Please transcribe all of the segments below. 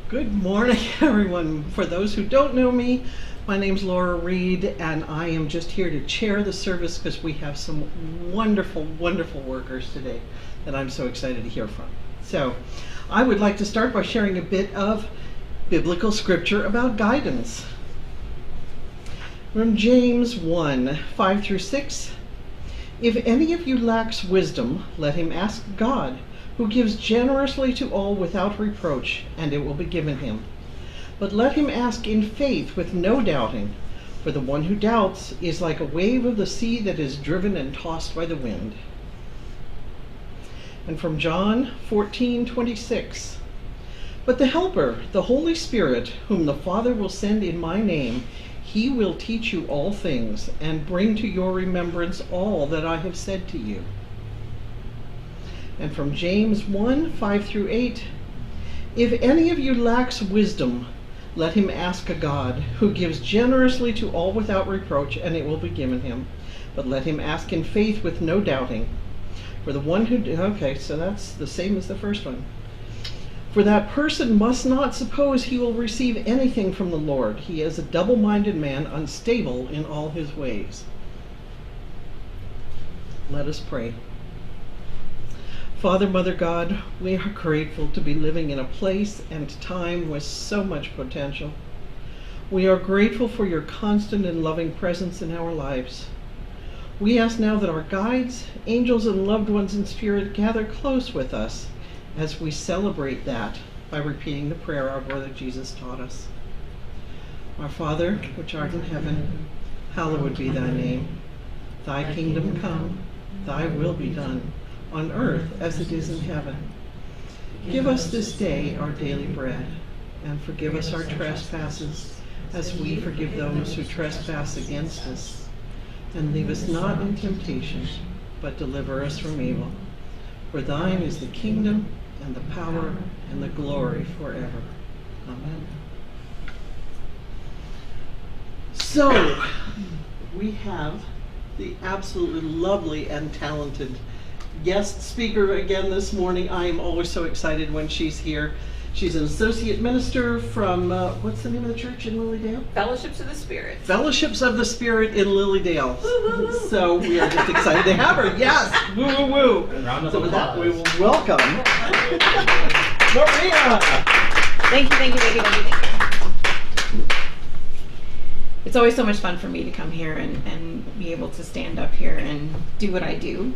Good morning, everyone. For those who don't know me, my name's Laura Reed, and I am just here to chair the service because we have some wonderful, wonderful workers today that I'm so excited to hear from. So, I would like to start by sharing a bit of biblical scripture about guidance. From James 1, 5 through 6. If any of you lacks wisdom, let him ask God, who gives generously to all without reproach, and it will be given him. But let him ask in faith with no doubting, for the one who doubts is like a wave of the sea that is driven and tossed by the wind. And from John 14:26. But the Helper, the Holy Spirit, whom the Father will send in my name, he will teach you all things, and bring to your remembrance all that I have said to you. And from James 1, 5 through 8, if any of you lacks wisdom, let him ask of God, who gives generously to all without reproach, and it will be given him. But let him ask in faith with no doubting. For the one who, okay, so that's the same as the first one. For that person must not suppose he will receive anything from the Lord. He is a double-minded man, unstable in all his ways. Let us pray. Father, Mother God, we are grateful to be living in a place and time with so much potential. We are grateful for your constant and loving presence in our lives. We ask now that our guides, angels, and loved ones in spirit gather close with us as we celebrate that by repeating the prayer our brother Jesus taught us. Our Father, which art in heaven, hallowed be thy name. Thy kingdom come, thy will be done, on earth as it is in heaven. Give us this day our daily bread, and forgive us our trespasses, as we forgive those who trespass against us. And lead us not in temptation, but deliver us from evil. For thine is the kingdom, and the power, and the glory forever. Amen. So, we have the absolutely lovely and talented guest speaker again this morning. I am always so excited when she's here. She's an associate minister from, what's the name of the church in Lilydale? Fellowships of the Spirit. Fellowships of the Spirit in Lilydale. Woo-hoo. So we are just excited to have her. Yes, woo woo woo. So with that, we will welcome Maria. Thank you. It's always so much fun for me to come here and be able to stand up here and do what I do.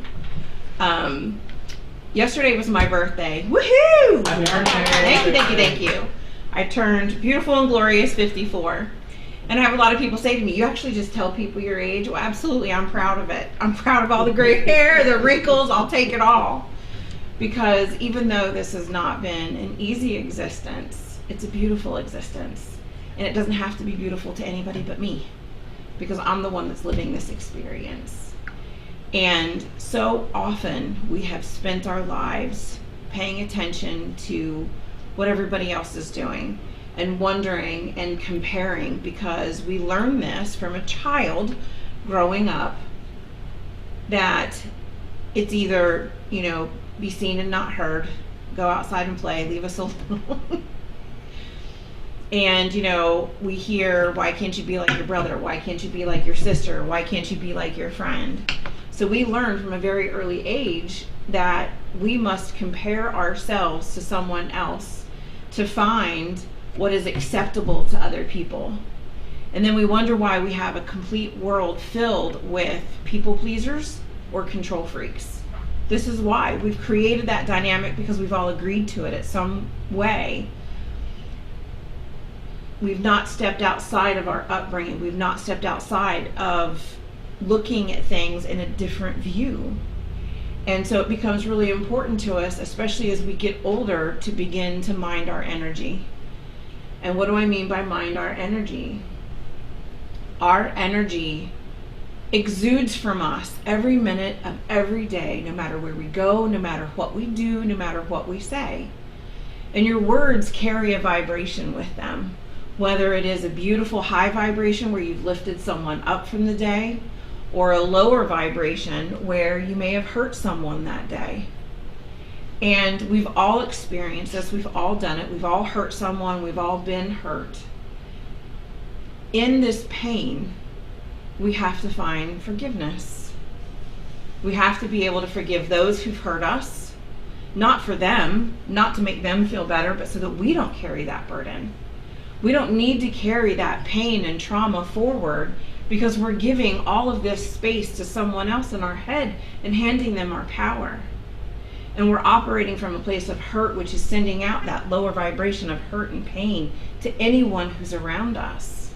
Yesterday was my birthday. Woohoo! Happy birthday! Thank you. I turned beautiful and glorious 54. And I have a lot of people say to me, you actually just tell people your age? Well, absolutely, I'm proud of it. I'm proud of all the gray hair, the wrinkles, I'll take it all. Because even though this has not been an easy existence, it's a beautiful existence. And it doesn't have to be beautiful to anybody but me, because I'm the one that's living this experience. And so often we have spent our lives paying attention to what everybody else is doing and wondering and comparing, because we learn this from a child growing up, that it's either, be seen and not heard, go outside and play, leave us alone. And, we hear, why can't you be like your brother? Why can't you be like your sister? Why can't you be like your friend? So we learn from a very early age that we must compare ourselves to someone else to find what is acceptable to other people. And then we wonder why we have a complete world filled with people pleasers or control freaks. This is why we've created that dynamic, because we've all agreed to it at some way. We've not stepped outside of our upbringing. We've not stepped outside of looking at things in a different view. And so it becomes really important to us, especially as we get older, to begin to mind our energy. And what do I mean by mind our energy? Our energy exudes from us every minute of every day, no matter where we go, no matter what we do, no matter what we say. And your words carry a vibration with them, whether it is a beautiful high vibration where you've lifted someone up from the day, or a lower vibration where you may have hurt someone that day. And we've all experienced this. We've all done it. We've all hurt someone. We've all been hurt. In this pain, we have to find forgiveness. We have to be able to forgive those who've hurt us, not for them, not to make them feel better, but so that we don't carry that burden. We don't need to carry that pain and trauma forward because we're giving all of this space to someone else in our head and handing them our power. And we're operating from a place of hurt, which is sending out that lower vibration of hurt and pain to anyone who's around us.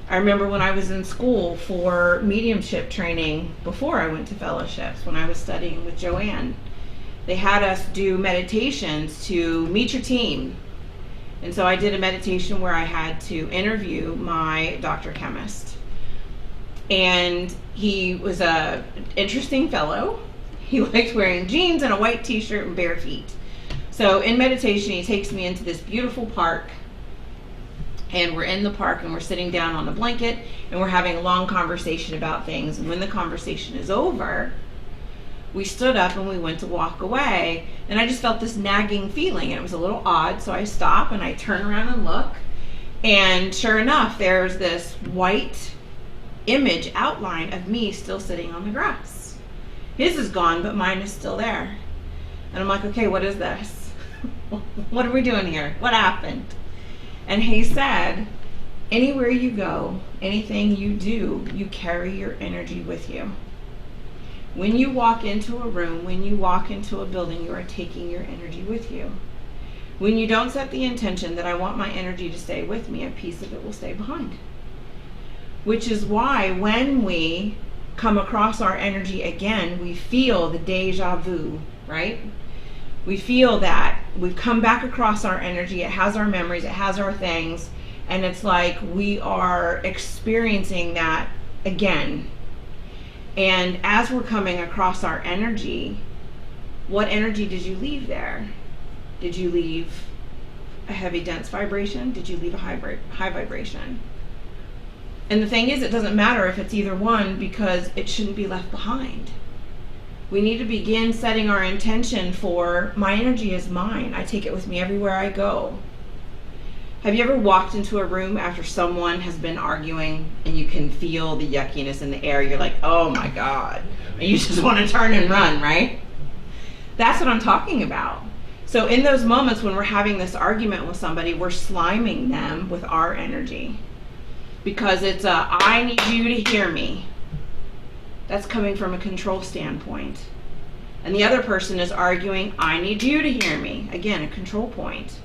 I remember when I was in school for mediumship training before I went to fellowships, when I was studying with Joanne, they had us do meditations to meet your team. And so I did a meditation where I had to interview my doctor chemist. And he was an interesting fellow. He liked wearing jeans and a white t-shirt and bare feet. So in meditation, he takes me into this beautiful park. And we're in the park and we're sitting down on a blanket and we're having a long conversation about things. And when the conversation is over, we stood up and we went to walk away. And I just felt this nagging feeling. And it was a little odd. So I stop and I turn around and look. And sure enough, there's this white image outline of me still sitting on the grass. His is gone, but mine is still there. And I'm like, okay, what is this? What are we doing here? What happened? And he said, anywhere you go, anything you do, you carry your energy with you. When you walk into a room, when you walk into a building, you are taking your energy with you. When you don't set the intention that I want my energy to stay with me, a piece of it will stay behind. Which is why when we come across our energy again, we feel the deja vu, right? We feel that we've come back across our energy. It has our memories, it has our things, and it's like we are experiencing that again. And as we're coming across our energy, what energy did you leave there? Did you leave a heavy, dense vibration? Did you leave a high vibration? And the thing is, it doesn't matter if it's either one because it shouldn't be left behind. We need to begin setting our intention for my energy is mine. I take it with me everywhere I go. Have you ever walked into a room after someone has been arguing and you can feel the yuckiness in the air? You're like, oh my God. And you just want to turn and run, right? That's what I'm talking about. So in those moments when we're having this argument with somebody, we're sliming them with our energy. Because it's I need you to hear me. That's coming from a control standpoint. And the other person is arguing, I need you to hear me. Again, a control point.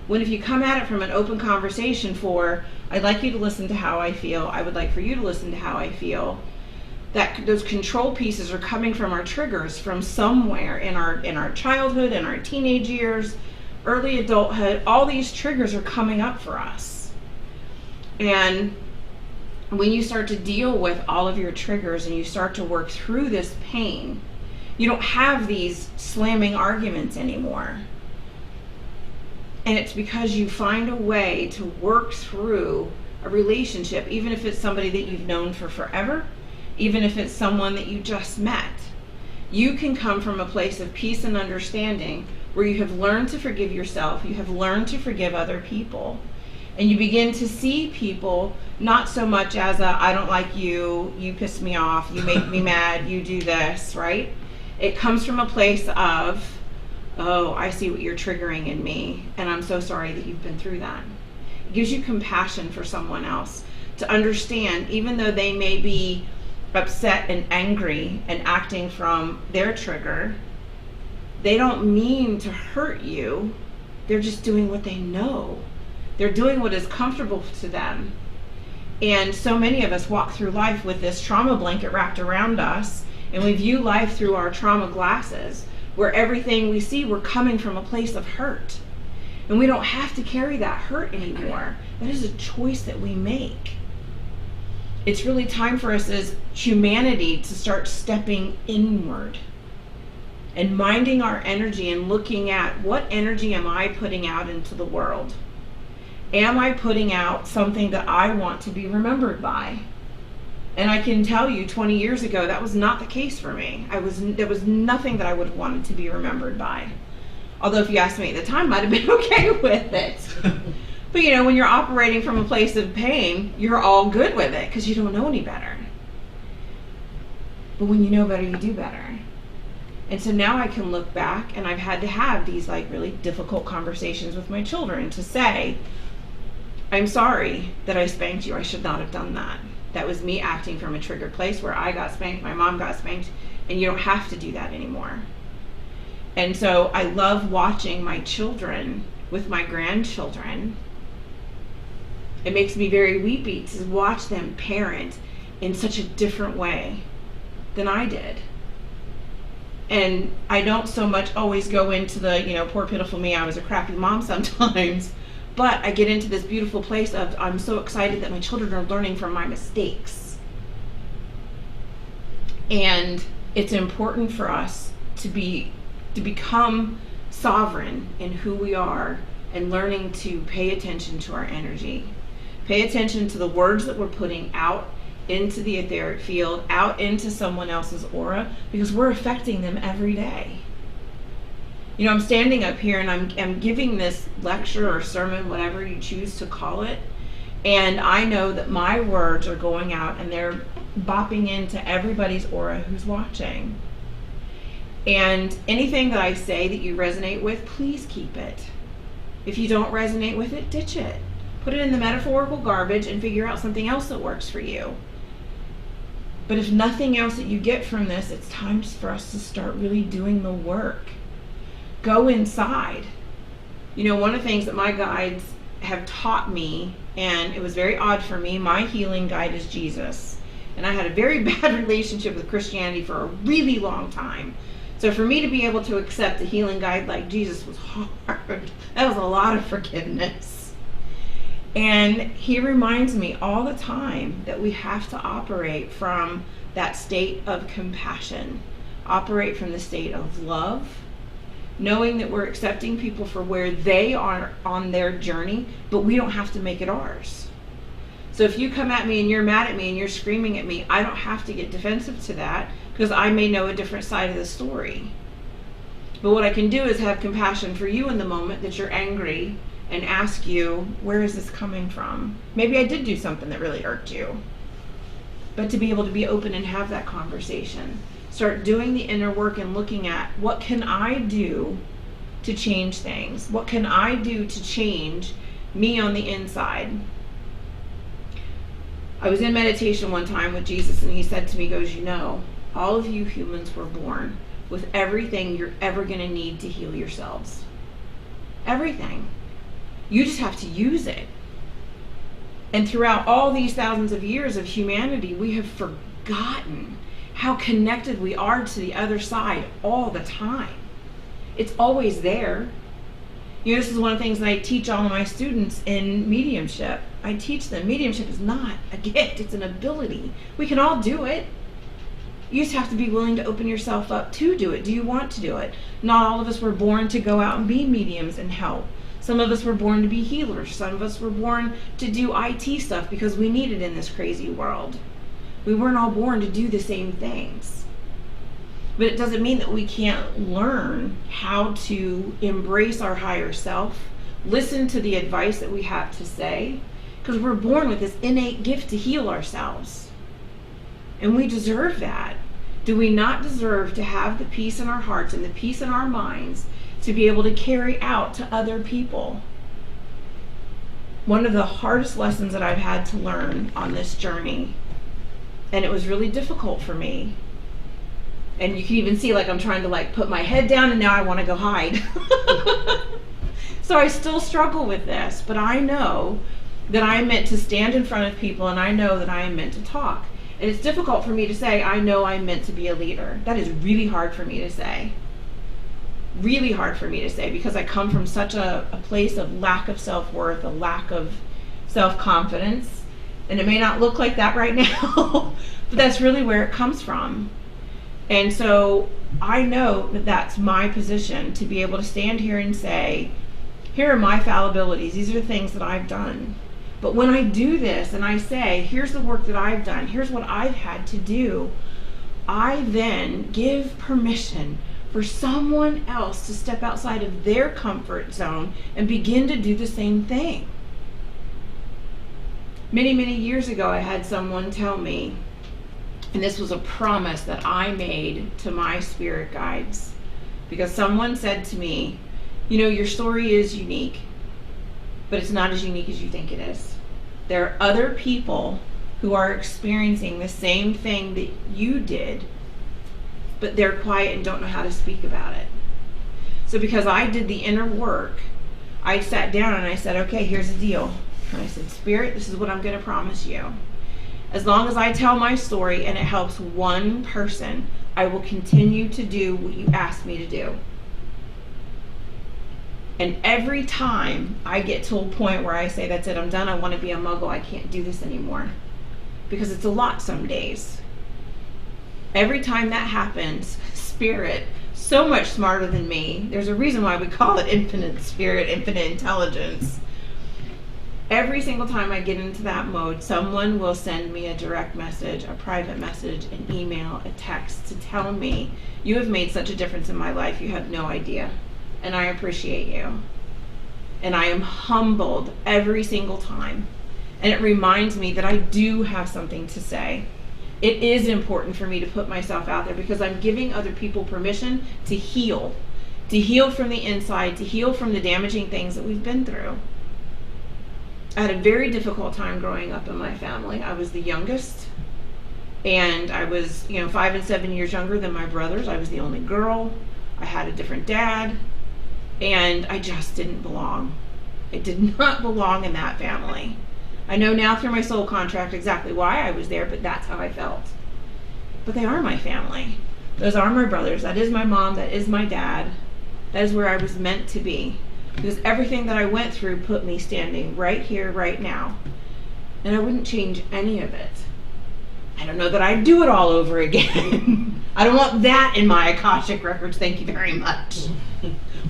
When if you come at it from an open conversation for, I'd like you to listen to how I feel, I would like for you to listen to how I feel, that those control pieces are coming from our triggers from somewhere in our childhood, in our teenage years, early adulthood. All these triggers are coming up for us. And when you start to deal with all of your triggers and you start to work through this pain, you don't have these slamming arguments anymore. And it's because you find a way to work through a relationship, even if it's somebody that you've known for forever, even if it's someone that you just met. You can come from a place of peace and understanding where you have learned to forgive yourself, you have learned to forgive other people. And you begin to see people not so much as I don't like you, you piss me off, you make me mad, you do this, right? It comes from a place of, oh, I see what you're triggering in me, and I'm so sorry that you've been through that. It gives you compassion for someone else to understand, even though they may be upset and angry and acting from their trigger, they don't mean to hurt you. They're just doing what they know. They're doing what is comfortable to them. And so many of us walk through life with this trauma blanket wrapped around us, and we view life through our trauma glasses, where everything we see, we're coming from a place of hurt. And we don't have to carry that hurt anymore. That is a choice that we make. It's really time for us as humanity to start stepping inward and minding our energy and looking at what energy am I putting out into the world? Am I putting out something that I want to be remembered by? And I can tell you 20 years ago, that was not the case for me. There was nothing that I would have wanted to be remembered by. Although if you asked me at the time, I'd have been okay with it. But you know, when you're operating from a place of pain, you're all good with it because you don't know any better. But when you know better, you do better. And so now I can look back, and I've had to have these like really difficult conversations with my children to say, I'm sorry that I spanked you. I should not have done that. That was me acting from a triggered place where I got spanked, my mom got spanked, and you don't have to do that anymore. And so I love watching my children with my grandchildren. It makes me very weepy to watch them parent in such a different way than I did. And I don't so much always go into the, you know, poor pitiful me, I was a crappy mom sometimes. But I get into this beautiful place of I'm so excited that my children are learning from my mistakes. And it's important for us to become sovereign in who we are and learning to pay attention to our energy. Pay attention to the words that we're putting out into the etheric field, out into someone else's aura, because we're affecting them every day. You know, I'm standing up here and I'm giving this lecture or sermon, whatever you choose to call it, and I know that my words are going out and they're bopping into everybody's aura who's watching. And anything that I say that you resonate with, please keep it. If you don't resonate with it, ditch it. Put it in the metaphorical garbage and figure out something else that works for you. But if nothing else that you get from this, it's time for us to start really doing the work. Go inside. You know, one of the things that my guides have taught me, and it was very odd for me, my healing guide is Jesus. And I had a very bad relationship with Christianity for a really long time. So for me to be able to accept a healing guide like Jesus was hard. That was a lot of forgiveness. And he reminds me all the time that we have to operate from that state of compassion, operate from the state of love, knowing that we're accepting people for where they are on their journey, but we don't have to make it ours. So if you come at me and you're mad at me and you're screaming at me, I don't have to get defensive to that because I may know a different side of the story. But what I can do is have compassion for you in the moment that you're angry and ask you, where is this coming from? Maybe I did do something that really irked you. But to be able to be open and have that conversation. Start doing the inner work and looking at what can I do to change things? What can I do to change me on the inside? I was in meditation one time with Jesus and he said to me, he goes, you know, all of you humans were born with everything you're ever going to need to heal yourselves. Everything. You just have to use it. And throughout all these thousands of years of humanity, we have forgotten how connected we are to the other side all the time. It's always there. You know, this is one of the things that I teach all of my students in mediumship. I teach them mediumship is not a gift, it's an ability. We can all do it. You just have to be willing to open yourself up to do it. Do you want to do it? Not all of us were born to go out and be mediums and help. Some of us were born to be healers. Some of us were born to do IT stuff because we need it in this crazy world. We weren't all born to do the same things. But it doesn't mean that we can't learn how to embrace our higher self, listen to the advice that we have to say, because we're born with this innate gift to heal ourselves. And we deserve that. Do we not deserve to have the peace in our hearts and the peace in our minds to be able to carry out to other people? One of the hardest lessons that I've had to learn on this journey, and it was really difficult for me, and you can even see like I'm trying to like put my head down and now I want to go hide. So I still struggle with this, but I know that I'm meant to stand in front of people and I know that I am meant to talk. And it's difficult for me to say, I know I'm meant to be a leader. That is really hard for me to say. Really hard for me to say because I come from such a place of lack of self-worth, a lack of self-confidence. And it may not look like that right now, but that's really where it comes from. And so I know that that's my position, to be able to stand here and say, here are my fallibilities. These are the things that I've done. But when I do this and I say, here's the work that I've done, here's what I've had to do, I then give permission for someone else to step outside of their comfort zone and begin to do the same thing. Many, many years ago, I had someone tell me, and this was a promise that I made to my spirit guides, because someone said to me, you know, your story is unique, but it's not as unique as you think it is. There are other people who are experiencing the same thing that you did, but they're quiet and don't know how to speak about it. So because I did the inner work, I sat down and I said, okay, here's the deal. And I said, Spirit, this is what I'm going to promise you. As long as I tell my story and it helps one person, I will continue to do what you asked me to do. And every time I get to a point where I say, that's it, I'm done, I want to be a muggle, I can't do this anymore. Because it's a lot some days. Every time that happens, Spirit, so much smarter than me, there's a reason why we call it infinite spirit, infinite intelligence. Every single time I get into that mode, someone will send me a direct message, a private message, an email, a text to tell me, you have made such a difference in my life, you have no idea. And I appreciate you. And I am humbled every single time. And it reminds me that I do have something to say. It is important for me to put myself out there because I'm giving other people permission to heal from the inside, to heal from the damaging things that we've been through. I had a very difficult time growing up in my family. I was the youngest, and I was, 5 and 7 years younger than my brothers. I was the only girl. I had a different dad, and I just didn't belong. I did not belong in that family. I know now through my soul contract exactly why I was there, but that's how I felt. But they are my family. Those are my brothers. That is my mom. That is my dad. That is where I was meant to be. Because everything that I went through put me standing right here, right now. And I wouldn't change any of it. I don't know that I'd do it all over again. I don't want that in my Akashic records, thank you very much.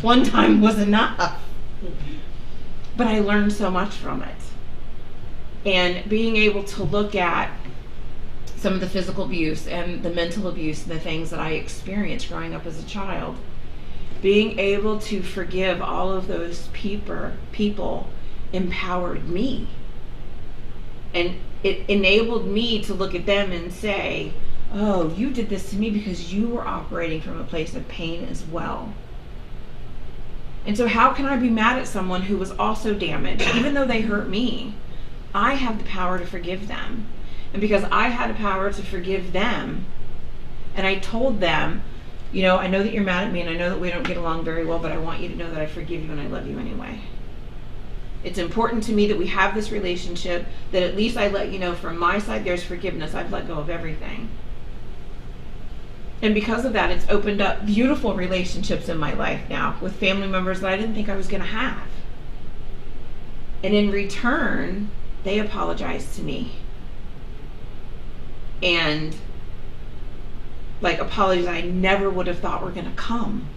One time was enough. But I learned so much from it. And being able to look at some of the physical abuse and the mental abuse and the things that I experienced growing up as a child, being able to forgive all of those people empowered me. And it enabled me to look at them and say, oh, you did this to me because you were operating from a place of pain as well. And so how can I be mad at someone who was also damaged, even though they hurt me? I have the power to forgive them. And because I had the power to forgive them, and I told them, I know that you're mad at me and I know that we don't get along very well, but I want you to know that I forgive you and I love you anyway. It's important to me that we have this relationship, that at least I let you know from my side there's forgiveness. I've let go of everything. And because of that, it's opened up beautiful relationships in my life now with family members that I didn't think I was going to have. And in return, they apologized to me. And apologies I never would have thought were going to come.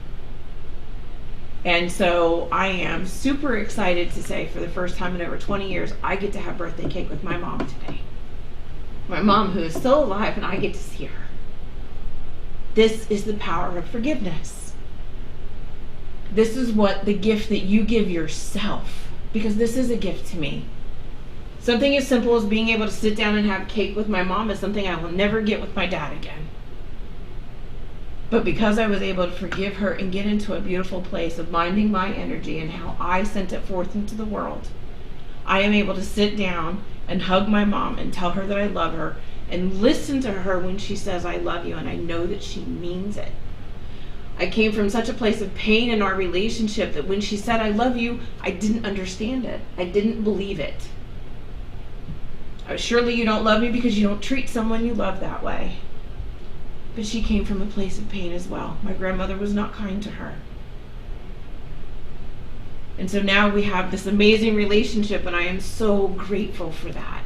And so I am super excited to say, for the first time in over 20 years, I get to have birthday cake with my mom today. My mom, who is still alive, and I get to see her. This is the power of forgiveness. This is what the gift that you give yourself, because this is a gift to me. Something as simple as being able to sit down and have cake with my mom is something I will never get with my dad again. But because I was able to forgive her and get into a beautiful place of minding my energy and how I sent it forth into the world, I am able to sit down and hug my mom and tell her that I love her and listen to her when she says I love you, and I know that she means it. I came from such a place of pain in our relationship that when she said I love you, I didn't understand it. I didn't believe it. Surely you don't love me because you don't treat someone you love that way. But she came from a place of pain as well. My grandmother was not kind to her. And so now we have this amazing relationship, and I am so grateful for that.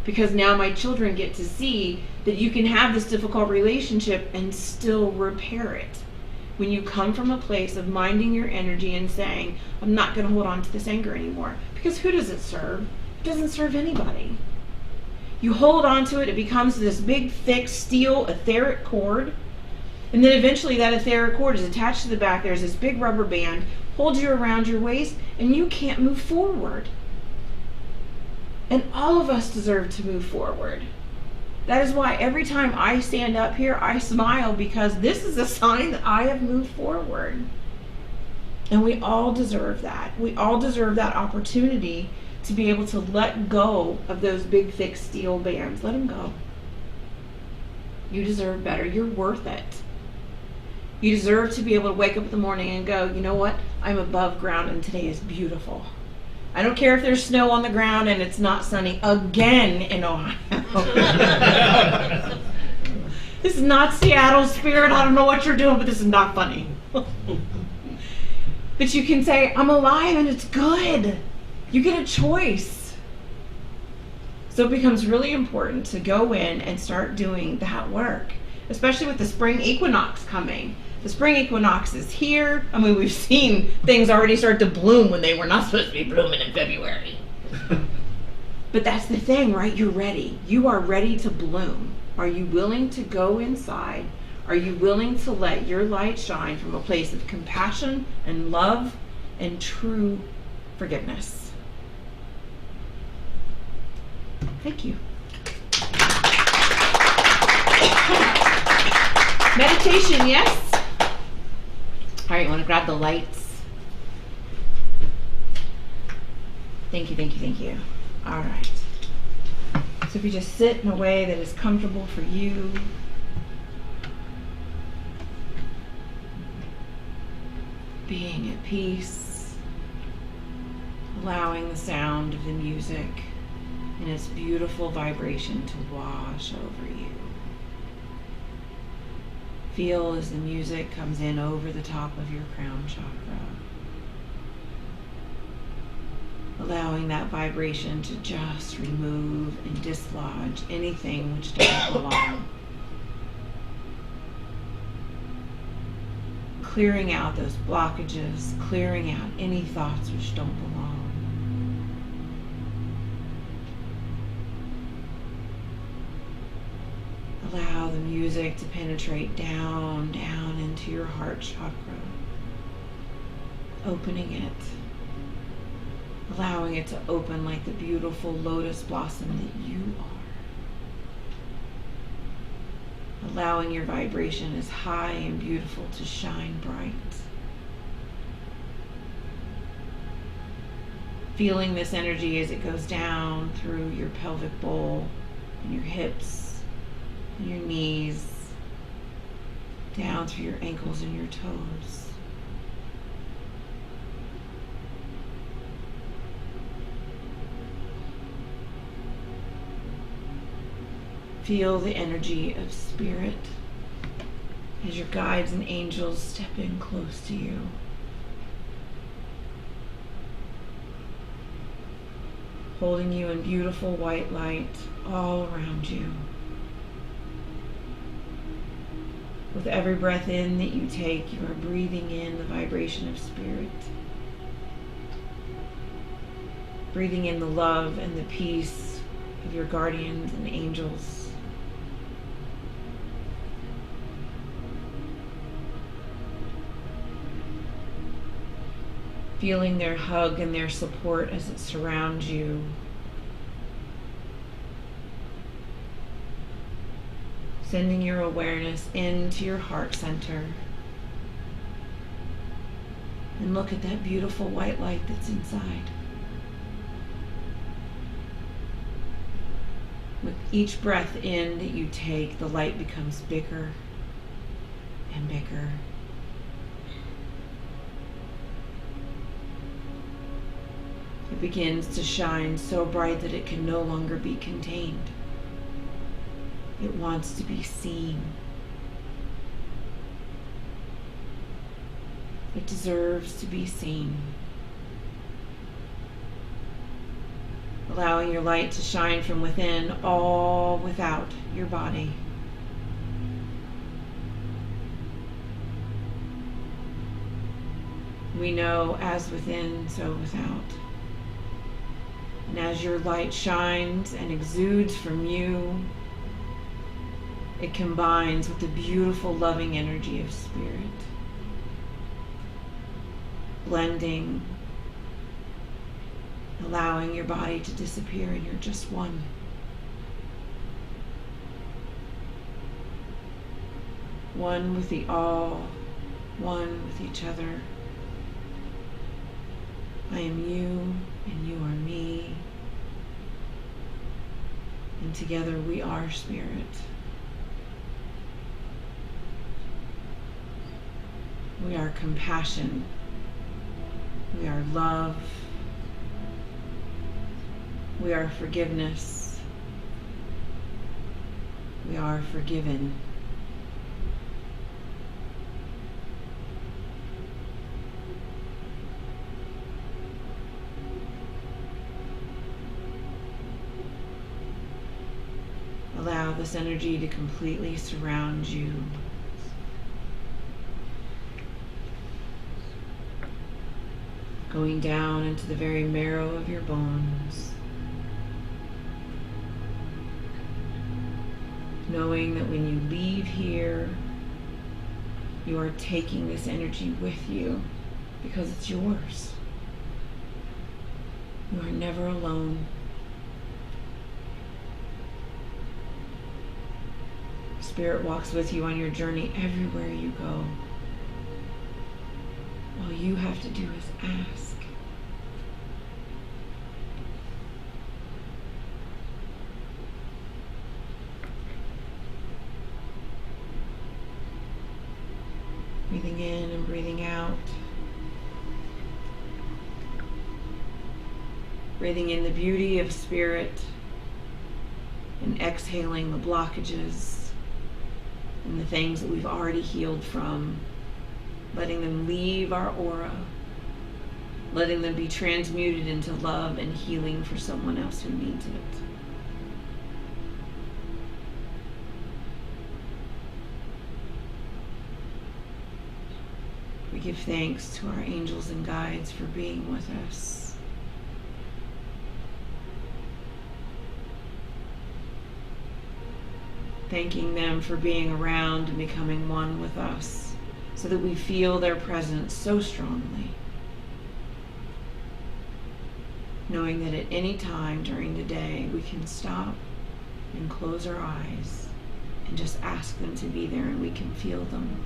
Because now my children get to see that you can have this difficult relationship and still repair it. When you come from a place of minding your energy and saying, I'm not going to hold on to this anger anymore. Because who does it serve? doesn't serve anybody. You hold on to it, it becomes this big, thick, steel, etheric cord. And then eventually that etheric cord is attached to the back. There's this big rubber band, holds you around your waist, and you can't move forward. And all of us deserve to move forward. That is why every time I stand up here, I smile, because this is a sign that I have moved forward. And we all deserve that. We all deserve that opportunity to be able to let go of those big, thick steel bands. Let them go. You deserve better. You're worth it. You deserve to be able to wake up in the morning and go, you know what? I'm above ground and today is beautiful. I don't care if there's snow on the ground and it's not sunny again in Ohio. This is not Seattle spirit. I don't know what you're doing, but this is not funny. But you can say, I'm alive and it's good. You get a choice. So it becomes really important to go in and start doing that work, especially with the spring equinox coming. The spring equinox is here. I mean, we've seen things already start to bloom when they were not supposed to be blooming in February. But that's the thing, right? You're ready. You are ready to bloom. Are you willing to go inside? Are you willing to let your light shine from a place of compassion and love and true forgiveness? Thank you. Meditation, yes? All right, you want to grab the lights? Thank you, thank you, thank you. All right. So if you just sit in a way that is comfortable for you. Being at peace. Allowing the sound of the music and its beautiful vibration to wash over you. Feel as the music comes in over the top of your crown chakra. Allowing that vibration to just remove and dislodge anything which doesn't belong. Clearing out those blockages, clearing out any thoughts which don't belong. Allow the music to penetrate down, down into your heart chakra. Opening it. Allowing it to open like the beautiful lotus blossom that you are. Allowing your vibration as high and beautiful to shine bright. Feeling this energy as it goes down through your pelvic bowl and your hips. And your knees, down through your ankles and your toes. Feel the energy of spirit as your guides and angels step in close to you. Holding you in beautiful white light all around you. With every breath in that you take, you are breathing in the vibration of spirit. Breathing in the love and the peace of your guardians and angels. Feeling their hug and their support as it surrounds you. Sending your awareness into your heart center. And look at that beautiful white light that's inside. With each breath in that you take, the light becomes bigger and bigger. It begins to shine so bright that it can no longer be contained. It wants to be seen. It deserves to be seen. Allowing your light to shine from within, all without your body. We know as within, so without. And as your light shines and exudes from you, it combines with the beautiful, loving energy of Spirit, blending, allowing your body to disappear, and you're just one. One with the all, one with each other. I am you, and you are me. And together we are Spirit. We are compassion. We are love. We are forgiveness. We are forgiven. Allow this energy to completely surround you. Going down into the very marrow of your bones. Knowing that when you leave here, you are taking this energy with you because it's yours. You are never alone. Spirit walks with you on your journey everywhere you go. All you have to do is ask. Breathing in and breathing out. Breathing in the beauty of Spirit and exhaling the blockages and the things that we've already healed from, letting them leave our aura, letting them be transmuted into love and healing for someone else who needs it. We give thanks to our angels and guides for being with us. Thanking them for being around and becoming one with us, so that we feel their presence so strongly. Knowing that at any time during the day we can stop and close our eyes and just ask them to be there, and we can feel them.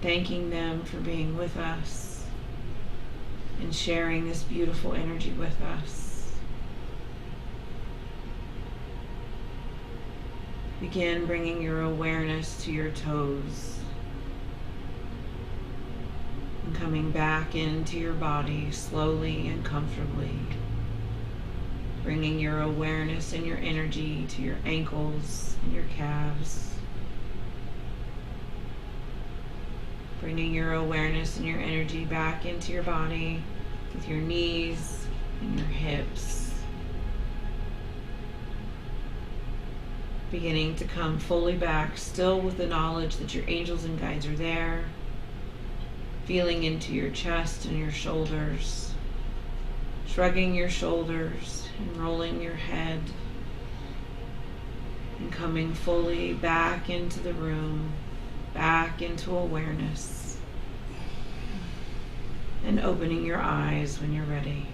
Thanking them for being with us and sharing this beautiful energy with us. Begin bringing your awareness to your toes and coming back into your body slowly and comfortably. Bringing your awareness and your energy to your ankles and your calves. Bringing your awareness and your energy back into your body with your knees and your hips. Beginning to come fully back, still with the knowledge that your angels and guides are there. Feeling into your chest and your shoulders. Shrugging your shoulders and rolling your head. And coming fully back into the room. Back into awareness, and opening your eyes when you're ready.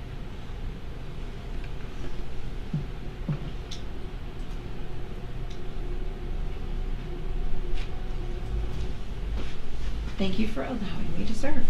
Thank you for allowing me to serve.